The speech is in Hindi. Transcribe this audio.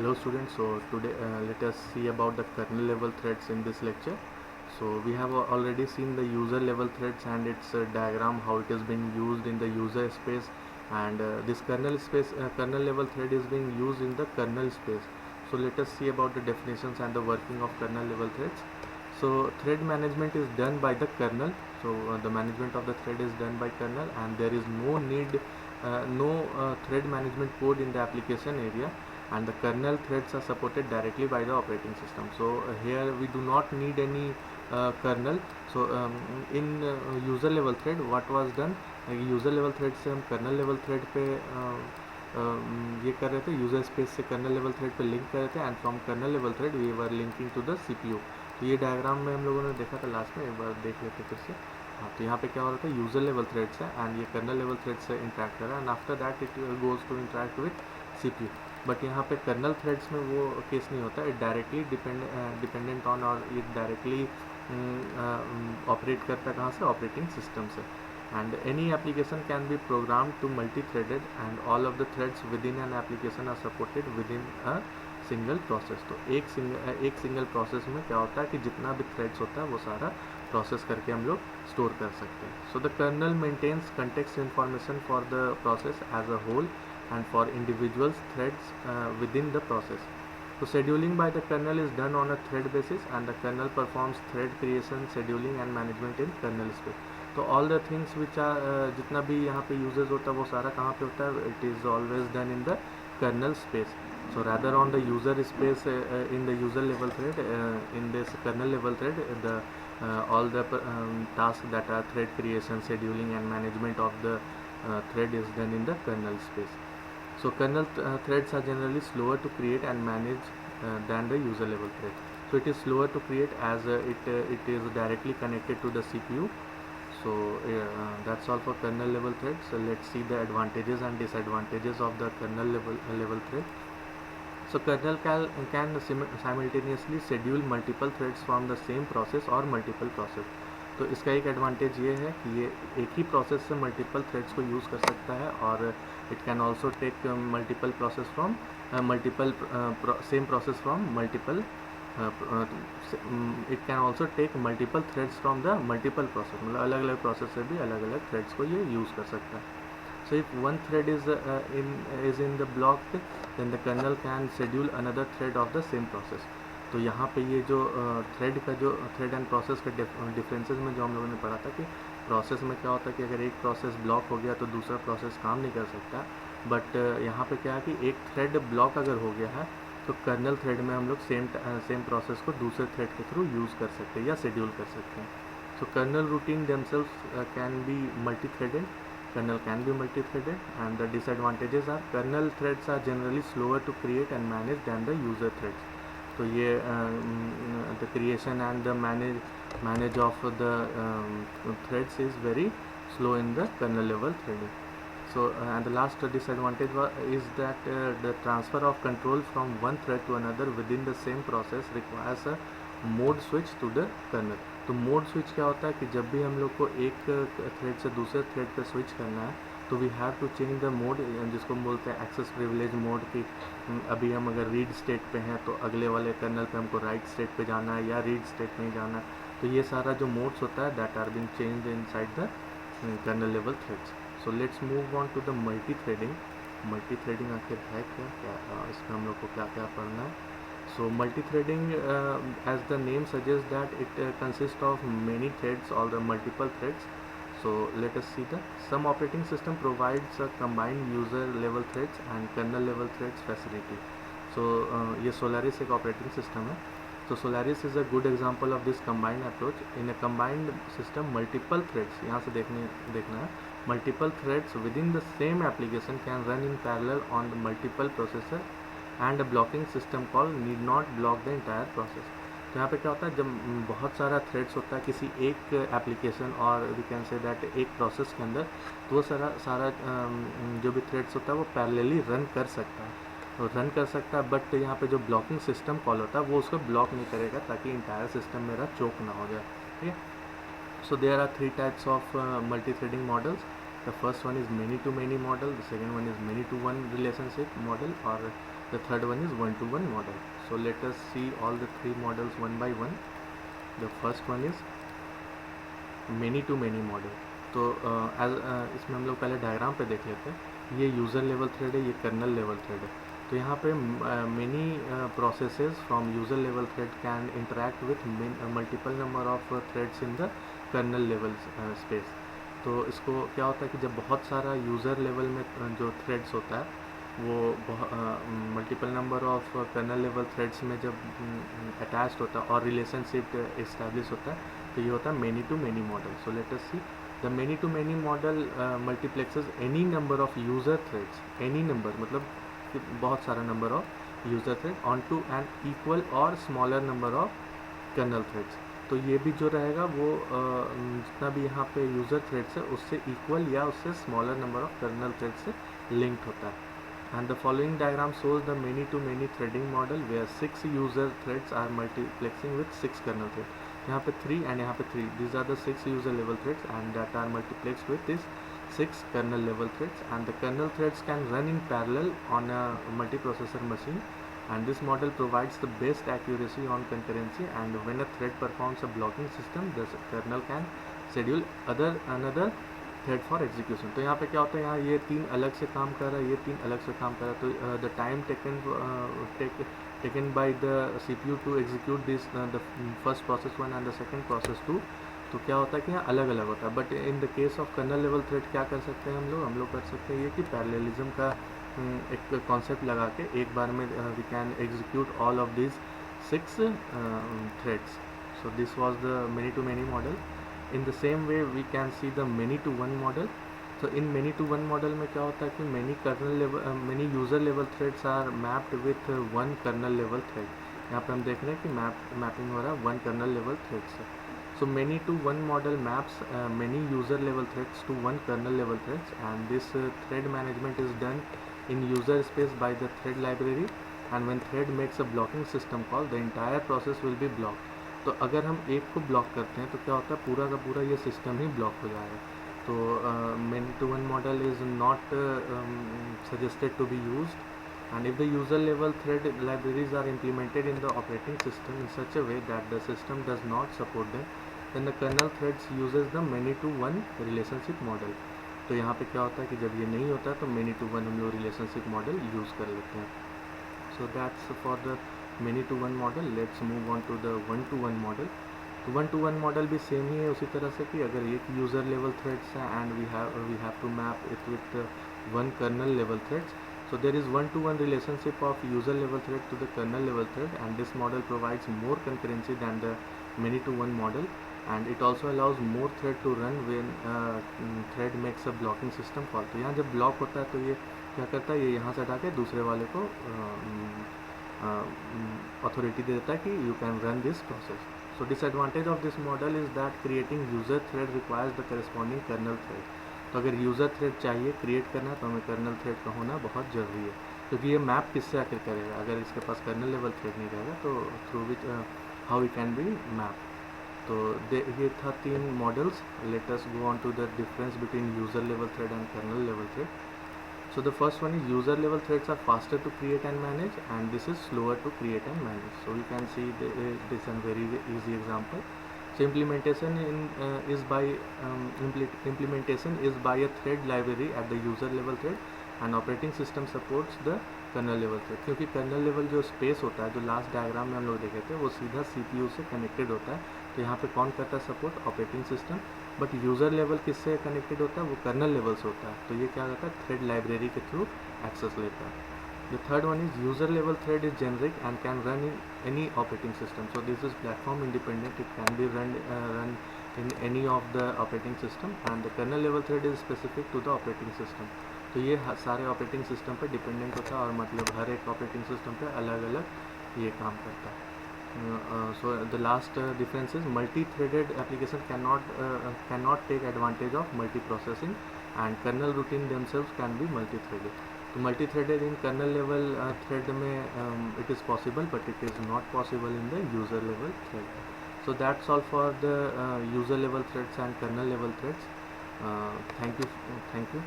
Hello students, so today let us see about the kernel level threads in this lecture. So we have already seen the user level threads and its diagram, how it is being used in the user space, and this kernel level thread is being used in the kernel space. So let us see about the definitions and the working of kernel level threads. So thread management is done by the kernel. So the management of the thread is done by kernel, and there is no thread management code in the application area, and the kernel threads are supported directly by the operating system. So here we do not need any kernel. So in user level thread what was done, user level thread से हम कर्नल लेवल थ्रेड पे ये कर रहे थे, यूज़र स्पेस से कर्नल लेवल थ्रेड पे लिंक कर रहे थे, and from kernel level thread we were linking to the CPU. तो ये डायग्राम में हम लोगों ने देखा था लास्ट में, एक बार देख लेते फिर से. हाँ, तो यहाँ पे क्या हो रहा था, यूज़र लेवल थ्रेड्स है एंड ये कर्नल लेवल थ्रेड से इंटरेक्ट कर रहा है, and after that it goes to interact with CPU. But यहाँ पे कर्नल थ्रेड्स में वो केस नहीं होता, इट डायरेक्टली डिपेंडेंट ऑन, और इट डायरेक्टली ऑपरेट करता है कहाँ से, ऑपरेटिंग सिस्टम से. And any application can be programmed to multi-threaded, and all of the threads within an application are supported within a single process. तो एक सिंगल प्रोसेस में क्या होता है कि जितना भी थ्रेड्स होता है वो सारा प्रोसेस करके हम लोग स्टोर कर सकते हैं. So the kernel maintains context information for the process as a whole and for individuals threads within the process. So scheduling by the kernel is done on a thread basis, and the kernel performs thread creation, scheduling and management in kernel space. तो all the things which are, जितना भी यहाँ पे यूजेस होता है वो सारा कहाँ पे होता है, it is always done in the kernel space. So rather on the user space, in the user level thread, in this kernel level thread, the all the tasks that are thread creation, scheduling and management of the thread is done in the kernel space. So kernel threads are generally slower to create and manage than the user level thread. So it is slower to create as it is directly connected to the CPU. So that's all for kernel level thread. So let's see the advantages and disadvantages of the kernel level thread. So kernel can simultaneously schedule multiple threads from the same process or multiple process. तो इसका एक एडवांटेज ये है कि ये एक ही प्रोसेस से मल्टीपल थ्रेड्स को यूज़ कर सकता है, और it can also take multiple process from multiple same process from multiple, it can also take multiple threads from the multiple process, मतलब अलग अलग प्रोसेस से भी अलग अलग थ्रेड्स को ये यूज़ कर सकता है. So if one thread is in the block, then the kernel can schedule another thread of the same process. तो यहाँ पे ये जो थ्रेड एंड प्रोसेस का डिफरेंसेस में जो हम लोगों ने पढ़ा था कि प्रोसेस में क्या होता है कि अगर एक प्रोसेस ब्लॉक हो गया तो दूसरा प्रोसेस काम नहीं कर सकता. बट यहाँ पे क्या है कि एक थ्रेड ब्लॉक अगर हो गया है तो कर्नल थ्रेड में हम लोग सेम प्रोसेस को दूसरे थ्रेड के थ्रू यूज़ कर सकते हैं या शेड्यूल कर सकते हैं. So kernel routine themselves can be multi-threaded. Kernel can be multi-threaded, and the disadvantages are kernel threads are generally slower to create and manage than the user threads. तो ये the creation and the manage of the threads is very slow in the kernel level threading. So and the last disadvantage is that the transfer of control from one thread to another within the same process requires a mode switch to the kernel. तो मोड स्विच क्या होता है कि जब भी हम लोग को एक थ्रेड से दूसरे थ्रेड पे स्विच करना है तो we have to change the mode, जिसको हम बोलते हैं एक्सेस प्रिविलेज मोड. की अभी हम अगर रीड स्टेट पे हैं तो अगले वाले कर्नल पे हमको राइट स्टेट पे जाना है या रीड स्टेट में जाना है. तो ये सारा जो मोड्स होता है that are being changed inside the kernel level threads. So let's move on to the multi threading. Multi threading आखिर है क्या इसमें हम लोग को क्या क्या पढ़ना है. So multi-threading, as the name suggests, that it consists of many threads or the multiple threads. So let us see some operating system provides a combined user level threads and kernel level threads facility. So ये Solaris एक operating system है. So Solaris is a good example of this combined approach. In a combined system, multiple threads, यहाँ से देखना है, multiple threads within the same application can run in parallel on the multiple processor, and a blocking system call need not block the entire process. तो यहाँ पे क्या होता है, जब बहुत सारा थ्रेड्स होता है किसी एक एप्लीकेशन और वी कैन से दैट एक प्रोसेस के अंदर, तो वो सारा जो भी थ्रेड्स होता है वो पैरेलली रन कर सकता है, तो रन कर सकता है. बट यहाँ पे जो ब्लॉकिंग सिस्टम कॉल होता है वो उसको ब्लॉक नहीं करेगा ताकि इंटायर सिस्टम मेरा चोक ना हो जाए. ठीक है. So there are 3 types of multi threading models. The first one is many to many model, the second one is many to one relationship model, or The third one is one-to-one model. So let us see all the three models one by one. The first one is many to many model. तो इसमें हम लोग पहले डायग्राम पे देख लेते हैं. ये यूज़र लेवल थ्रेड है, ये कर्नल लेवल थ्रेड है. तो यहाँ पे many processes from user level thread can interact with multiple number of threads in the kernel level space. तो इसको क्या होता है कि जब बहुत सारा यूज़र लेवल में जो थ्रेड्स होता है वो multiple number of kernel level threads में जब अटैच्ड होता है और रिलेशनशिप इस्टेब्लिश होता है तो ये होता है many to many model. So let us see the many to many model multiplexes any number of user threads. Any number मतलब बहुत सारा number of user thread on to an equal और smaller number of kernel threads. तो ये भी जो रहेगा वो जितना भी यहाँ पे यूज़र थ्रेड्स है उससे इक्वल या उससे smaller number of kernel thread से लिंक्ड होता है. And the following diagram shows the many-to-many threading model where 6 user threads are multiplexing with 6 kernel threads. यहाँ पे 3 and यहाँ पे 3. These are the 6 user level threads and that are multiplexed with these 6 kernel level threads. And the kernel threads can run in parallel on a multiprocessor machine. And this model provides the best accuracy on concurrency. And when a thread performs a blocking system, the kernel can schedule another thread for execution. तो यहाँ पे क्या होता है, यहाँ ये 3 अलग से काम कर रहा है, ये 3 अलग से काम कर रहा है. तो the time taken by the CPU to execute this the first process 1 and the second process 2 तो क्या होता है कि यहाँ अलग अलग होता है. But in the case of kernel level thread क्या कर सकते हैं हम लोग कर सकते हैं ये कि पैरेललिज्म का एक कॉन्सेप्ट लगा के एक बार में we can execute all of this 6 threads. So this was the many to many model. In the same way we can see the many to one model. So in many to one model में क्या होता है कि many user level threads are mapped with one kernel level thread. यहाँ पे हम देख रहे हैं कि mapping हो रहा है one kernel level thread से. So many to one model maps many user level threads to one kernel level threads and this thread management is done in user space by the thread library. And when thread makes a blocking system call, the entire process will be blocked. तो अगर हम एक को ब्लॉक करते हैं तो क्या होता है पूरा का पूरा ये सिस्टम ही ब्लॉक हो जाएगा. तो many to one model is not suggested to be used and if the user level thread libraries are implemented in the operating system in such a way that the system does not support them then the kernel threads uses the many to one relationship model. तो यहाँ पे क्या होता है कि जब ये नहीं होता तो मेनी टू वन हम लोग रिलेशनशिप मॉडल यूज़ कर लेते हैं. So that's for the many to one model. Let's move on to the one to one model. तो one to one model भी सेम ही है उसी तरह से कि अगर एक यूज़र लेवल थ्रेड्स है and we have to map it with one kernel level threads. So there is one to one relationship of user level thread to the kernel level thread and this model provides more concurrency than the many to one model and it also allows more thread to run when thread makes a blocking system call. तो यहाँ जब ब्लॉक होता है तो ये क्या करता है, ये यहाँ से हटा के दूसरे वाले को authority दे देता है कि you can run this process. So disadvantage of this model is that creating user thread requires the corresponding kernel thread. तो अगर यूज़र थ्रेड चाहिए क्रिएट करना तो हमें कर्नल थ्रेड का होना बहुत ज़रूरी है क्योंकि ये मैप किससे आखिर करेगा अगर इसके पास कर्नल लेवल थ्रेड नहीं रहेगा तो through which how we can be map. तो ये था 3 models. Let us go on to the difference between user level thread and kernel level thread. So the first one is user level threads are faster to create and manage and this is slower to create and manage. So you can see this is a very easy example. So implementation is by a thread library at the user level thread and operating system supports the kernel level thread. क्योंकि kernel level जो space होता है जो लास्ट डायग्राम में हम लोग देखे थे वो सीधा CPU से कनेक्टेड होता है. तो यहाँ पे कौन करता है support, operating system. But user level किससे कनेक्टेड होता है, वो कर्नल लेवल से होता है. तो ये क्या करता है, थ्रेड लाइब्रेरी के थ्रू एक्सेस लेता है. The third one is user level thread is generic and can run in any operating system. So this is platform independent, it can be run in any of the operating system and the kernel level thread is specific to the operating system. तो ये सारे ऑपरेटिंग सिस्टम पे डिपेंडेंट होता है और मतलब हर एक ऑपरेटिंग सिस्टम पे अलग अलग ये काम करता है. So the last difference is multi-threaded application cannot take advantage of multiprocessing and kernel routine themselves can be multi-threaded. So multi-threaded in kernel level thread में it is possible but it is not possible in the user level thread. So that's all for the user level threads and kernel level threads. Thank you.